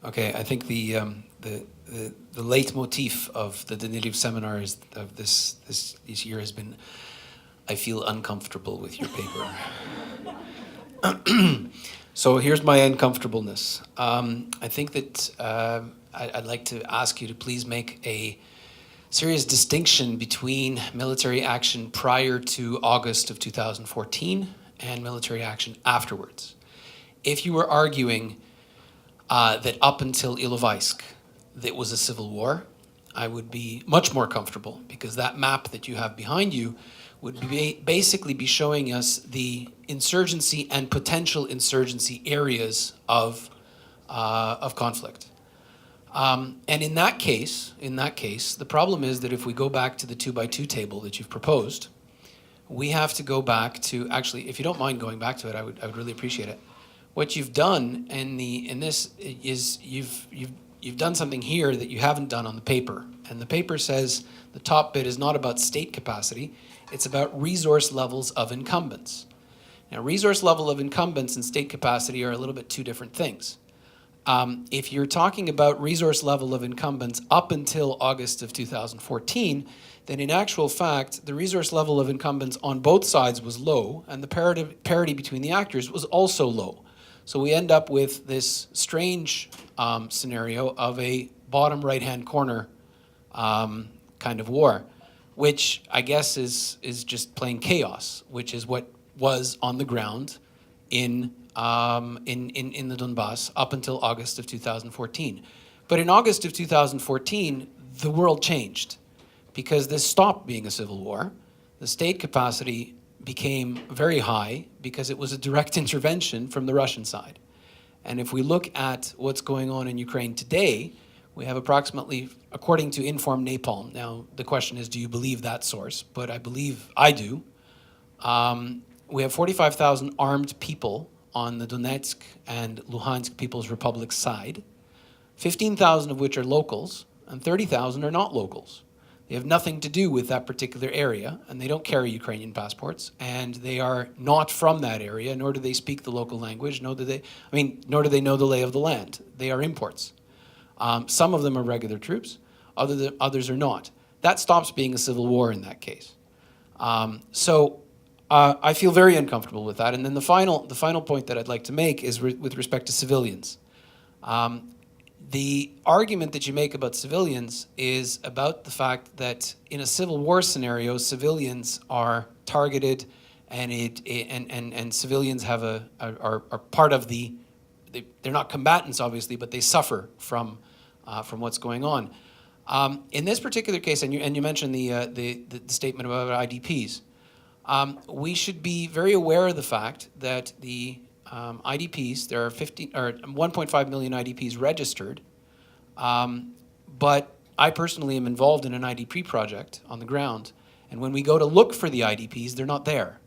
Okay, I think the leitmotif of the Danilov seminars of this year has been, I feel uncomfortable with your paper. So here's my uncomfortableness. I think that I'd like to ask you to please make a serious distinction between military action prior to August of 2014 and military action afterwards. If you were arguing that up until Ilovaisk, that was a civil war, I would be much more comfortable, because that map that you have behind you would basically be showing us the insurgency and potential insurgency areas of conflict. And in that case, the problem is that if we go back to the 2x2 table that you've proposed, we have to go back to, actually, if you don't mind going back to it, I would really appreciate it. What you've done in this is you've done something here that you haven't done on the paper. And the paper says the top bit is not about state capacity, it's about resource levels of incumbents. Now, resource level of incumbents and state capacity are a little bit two different things. If you're talking about resource level of incumbents up until August of 2014, then in actual fact, the resource level of incumbents on both sides was low, and the parity between the actors was also low. So we end up with this strange scenario of a bottom right-hand corner kind of war, which I guess is just plain chaos, which is what was on the ground in the Donbas up until August of 2014. But in August of 2014, the world changed, because this stopped being a civil war. The state capacity became very high because it was a direct intervention from the Russian side. And if we look at what's going on in Ukraine today, we have approximately, according to Inform Napalm, now the question is, do you believe that source? But I believe I do. We have 45,000 armed people on the Donetsk and Luhansk People's Republic side, 15,000 of which are locals, and 30,000 are not locals. They have nothing to do with that particular area, and they don't carry Ukrainian passports, and they are not from that area, nor do they speak the local language, nor do they know the lay of the land. They are imports. Some of them are regular troops, others are not. That stops being a civil war in that case. I feel very uncomfortable with that. And then the final point that I'd like to make is with respect to civilians. The argument that you make about civilians is about the fact that in a civil war scenario, civilians are targeted, and civilians have are part of they're not combatants, obviously, but they suffer from what's going on. In this particular case, and you mentioned the statement about IDPs. We should be very aware of the fact that the IDPs, there are 1.5 million IDPs registered, but I personally am involved in an IDP project on the ground, and when we go to look for the IDPs, they're not there.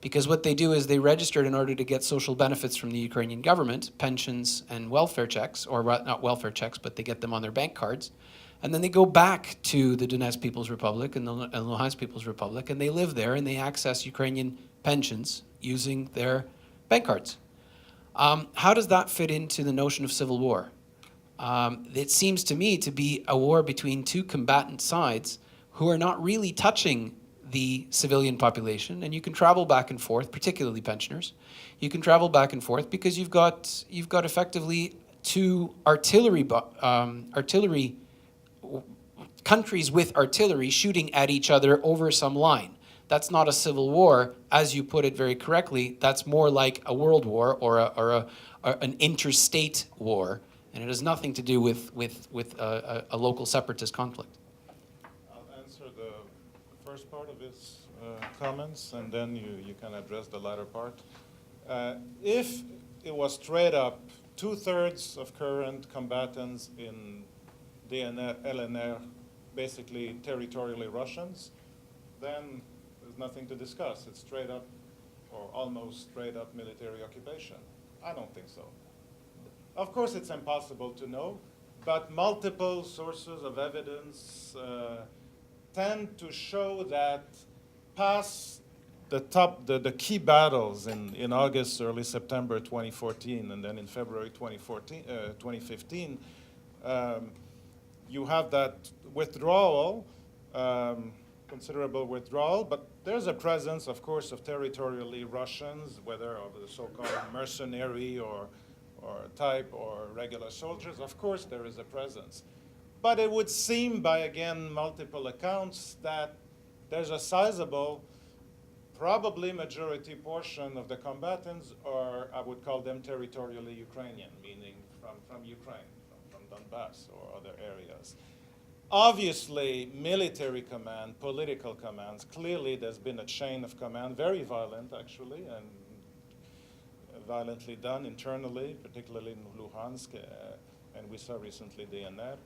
Because what they do is they registered in order to get social benefits from the Ukrainian government, pensions and welfare checks, or not welfare checks, but they get them on their bank cards. And then they go back to the Donetsk People's Republic and the Luhansk People's Republic, and they live there and they access Ukrainian pensions using their bank cards. How does that fit into the notion of civil war? It seems to me to be a war between two combatant sides who are not really touching the civilian population, and you can travel back and forth, particularly pensioners. You can travel back and forth because you've got effectively two artillery countries with artillery shooting at each other over some line. That's not a civil war, as you put it very correctly. That's more like a world war or an interstate war, and it has nothing to do with a local separatist conflict. I'll answer the first part of his comments, and then you can address the latter part. If it was straight up 2/3 of current combatants in DNR, LNR, basically territorially Russians, then there's nothing to discuss. It's straight up, or almost straight up, military occupation. I don't think so. Of course, it's impossible to know, but multiple sources of evidence tend to show that past the key battles in August, early September 2014, and then in February 2015, you have that withdrawal, considerable withdrawal, but there's a presence, of course, of territorially Russians, whether of the so-called mercenary or type or regular soldiers. Of course, there is a presence. But it would seem by, again, multiple accounts that there's a sizable, probably majority portion of the combatants are, I would call them territorially Ukrainian, meaning from Ukraine, from Donbas or other areas. Obviously, military command, political commands, clearly there's been a chain of command, very violent actually, and violently done internally, particularly in Luhansk, and we saw recently DNR.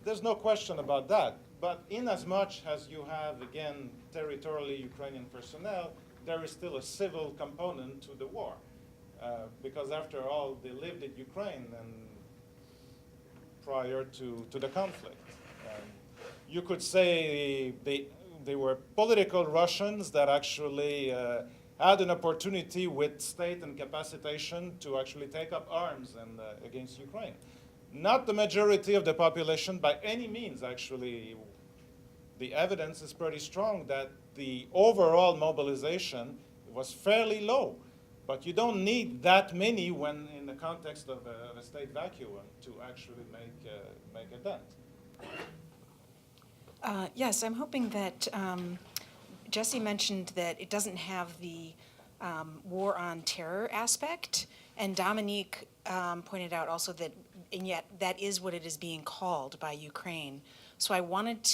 There's no question about that. But in as much as you have, again, territorially Ukrainian personnel, there is still a civil component to the war. Because after all, they lived in Ukraine and prior to the conflict. You could say they were political Russians that actually had an opportunity with state incapacitation to actually take up arms and, against Ukraine. Not the majority of the population by any means, actually. The evidence is pretty strong that the overall mobilization was fairly low. But you don't need that many when in the context of a state vacuum to actually make a dent. Yes, I'm hoping that Jesse mentioned that it doesn't have the war on terror aspect, and Dominique pointed out also that, and yet that is what it is being called by Ukraine. So I wanted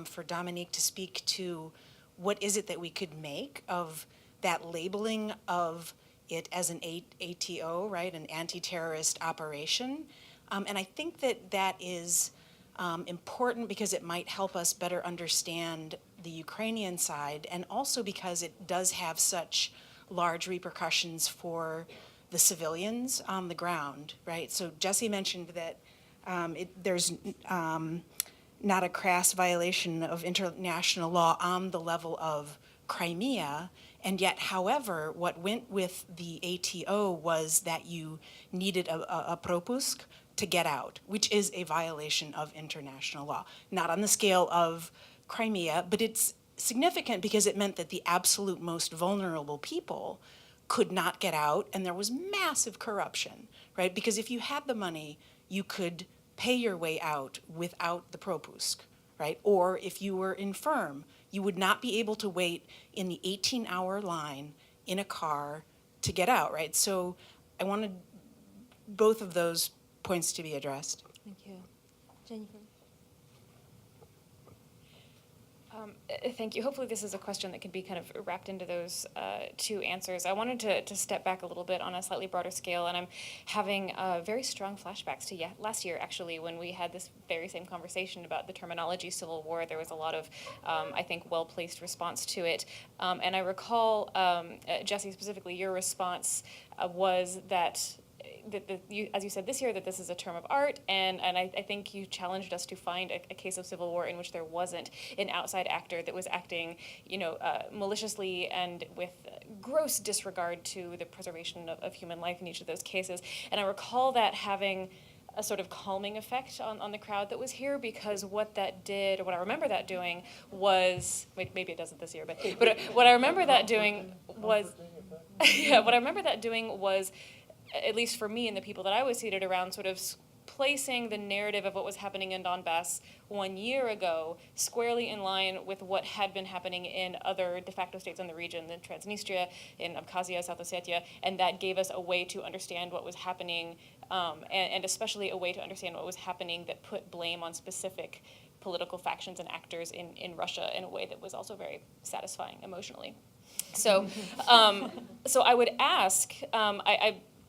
for Dominique to speak to what is it that we could make of that labeling of it as an ATO, right, an anti-terrorist operation. And I think that that is important because it might help us better understand the Ukrainian side, and also because it does have such large repercussions for the civilians on the ground, right? So Jesse mentioned that there's not a crass violation of international law on the level of Crimea, and yet, however, what went with the ATO was that you needed a propusk to get out, which is a violation of international law. Not on the scale of Crimea, but it's significant because it meant that the absolute most vulnerable people could not get out, and there was massive corruption, right? Because if you had the money, you could pay your way out without the propusk, right? Or if you were infirm, you would not be able to wait in the 18-hour line in a car to get out, right? So I wanted both of those points to be addressed. Thank you. Jennifer? Thank you. Hopefully this is a question that can be kind of wrapped into those two answers. I wanted to step back a little bit on a slightly broader scale, and I'm having very strong flashbacks to last year, actually, when we had this very same conversation about the terminology civil war. There was a lot of, I think, well-placed response to it. And I recall, Jesse, specifically, your response was that as you said this year, that this is a term of art, and I think you challenged us to find a case of civil war in which there wasn't an outside actor that was acting, maliciously and with gross disregard to the preservation of human life in each of those cases. And I recall that having a sort of calming effect on the crowd that was here, because what that did, or what I remember that doing was, maybe it doesn't this year, but what I remember that doing was, at least for me and the people that I was seated around, sort of placing the narrative of what was happening in Donbas 1 year ago squarely in line with what had been happening in other de facto states in the region, in Transnistria, in Abkhazia, South Ossetia, and that gave us a way to understand what was happening, and especially a way to understand what was happening that put blame on specific political factions and actors in Russia in a way that was also very satisfying emotionally. So, so I would ask,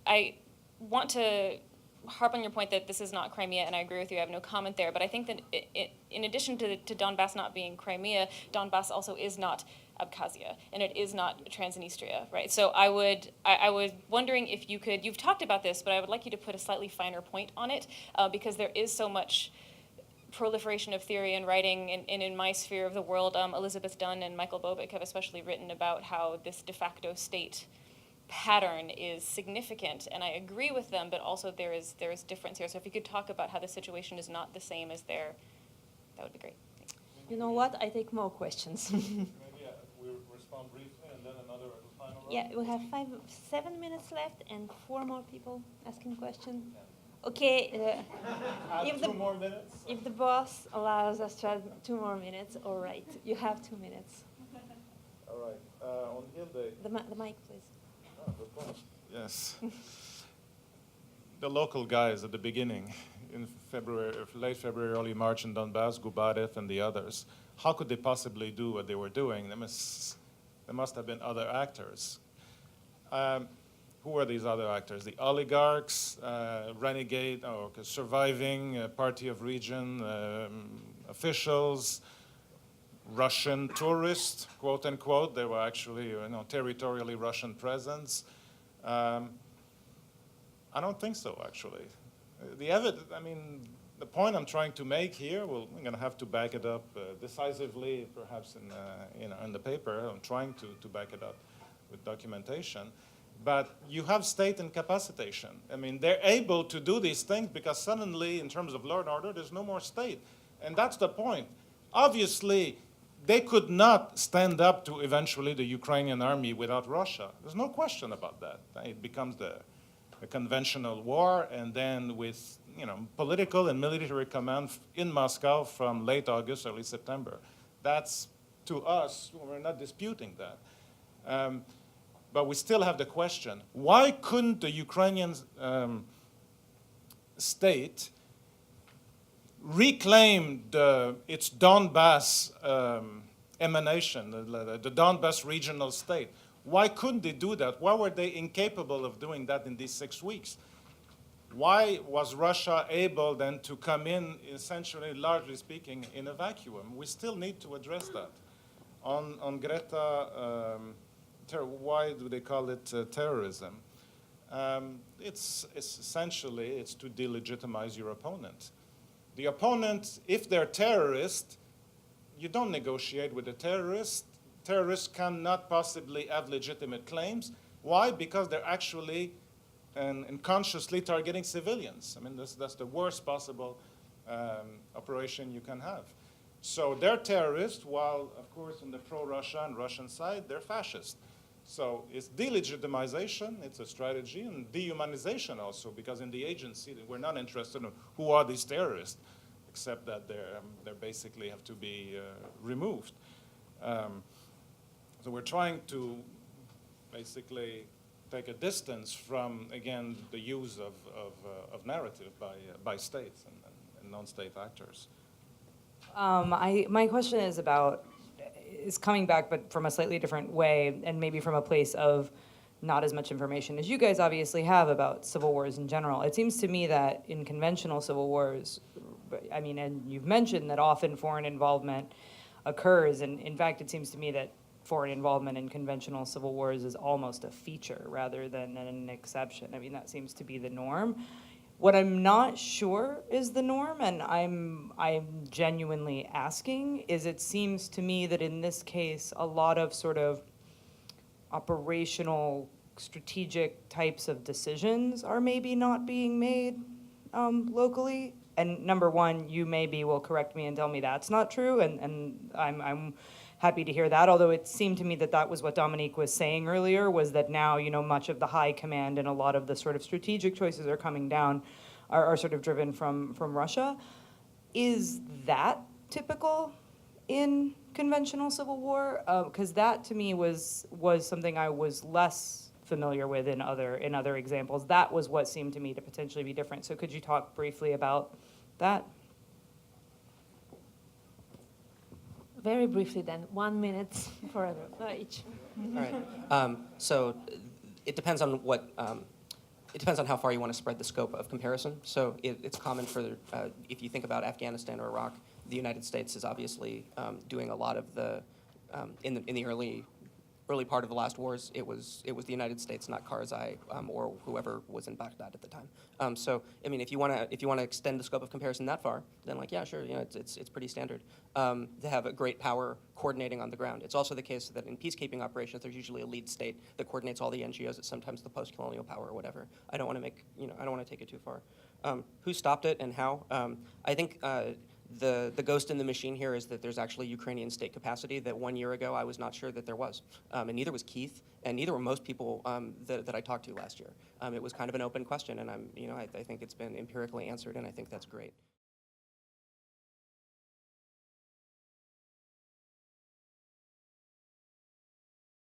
I want to harp on your point that this is not Crimea, and I agree with you, I have no comment there, but I think that in addition to Donbas not being Crimea, Donbas also is not Abkhazia, and it is not Transnistria, right? So I was wondering if you could, you've talked about this, but I would like you to put a slightly finer point on it, because there is so much proliferation of theory and writing, and in my sphere of the world, Elizabeth Dunn and Michael Bobick have especially written about how this de facto state pattern is significant, and I agree with them, but also there is difference here. So if you could talk about how the situation is not the same as there, that would be great. Thanks. You know what? I take more questions. Maybe we respond briefly and then another final round. Yeah, we have 7 minutes left and 4 more people asking questions. Okay, Add if 2 more minutes. if the boss allows us to add 2 more minutes, all right. You have 2 minutes. All right. On Hilde. The mic, please. Oh, good point. Yes. The local guys at the beginning, in February, late February, early March in Donbas, Gubarev and the others, how could they possibly do what they were doing? There must have been other actors. Who were these other actors? The oligarchs, renegade, surviving party of region officials, Russian tourists, quote unquote. They were actually, territorially Russian presence. I don't think so, actually. The point I'm trying to make here, well, I'm going to have to back it up decisively, perhaps in the paper. I'm trying to back it up with documentation. But you have state incapacitation. They're able to do these things because suddenly, in terms of law and order, there's no more state. And that's the point. Obviously, they could not stand up to eventually the Ukrainian army without Russia. There's no question about that. It becomes a conventional war, and then with political and military command in Moscow from late August, early September. That's, to us, we're not disputing that. But we still have the question, why couldn't the Ukrainian state reclaim its Donbas emanation, the Donbas regional state? Why couldn't they do that? Why were they incapable of doing that in these 6 weeks? Why was Russia able then to come in, essentially, largely speaking, in a vacuum? We still need to address that. On Greta, why do they call it terrorism? It's essentially to delegitimize your opponent. The opponent, if they're terrorists, you don't negotiate with the terrorist. Terrorists cannot possibly have legitimate claims. Why? Because they're actually and consciously targeting civilians. That's the worst possible operation you can have. So they're terrorists, while, of course, on the pro-Russia and Russian side, they're fascist. So it's delegitimization, it's a strategy, and dehumanization also, because in the agency, we're not interested in who are these terrorists, except that they basically have to be removed. So we're trying to basically take a distance from, again, the use of narrative by states and non-state actors. My question is coming back, but from a slightly different way, and maybe from a place of not as much information as you guys obviously have about civil wars in general. It seems to me that in conventional civil wars, and you've mentioned that often foreign involvement occurs, and in fact, it seems to me that foreign involvement in conventional civil wars is almost a feature rather than an exception. That seems to be the norm. What I'm not sure is the norm, and I'm genuinely asking, is it seems to me that in this case, a lot of sort of operational, strategic types of decisions are maybe not being made locally. And number one, you maybe will correct me and tell me that's not true, and I'm happy to hear that, although it seemed to me that was what Dominique was saying earlier, was that now, much of the high command and a lot of the sort of strategic choices are coming down, are sort of driven from Russia. Is that typical in conventional civil war? Because that, to me, was something I was less familiar with in other examples. That was what seemed to me to potentially be different. So could you talk briefly about that? Very briefly then, 1 minute for each. All right. So it depends on it depends on how far you want to spread the scope of comparison. So it's common for, if you think about Afghanistan or Iraq, the United States is obviously doing a lot of the, in the early early part of the last wars, it was the United States, not Karzai or whoever was in Baghdad at the time. So I mean, if you want to extend the scope of comparison that far, then like yeah, sure, you know, it's pretty standard to have a great power coordinating on the ground. It's also the case that in peacekeeping operations, there's usually a lead state that coordinates all the NGOs. It's sometimes the post-colonial power or whatever. I don't want to take it too far. Who stopped it and how? I think. The ghost in the machine here is that there's actually Ukrainian state capacity that 1 year ago I was not sure that there was. And neither was Keith, and neither were most people that I talked to last year. It was kind of an open question, and I think it's been empirically answered, and I think that's great.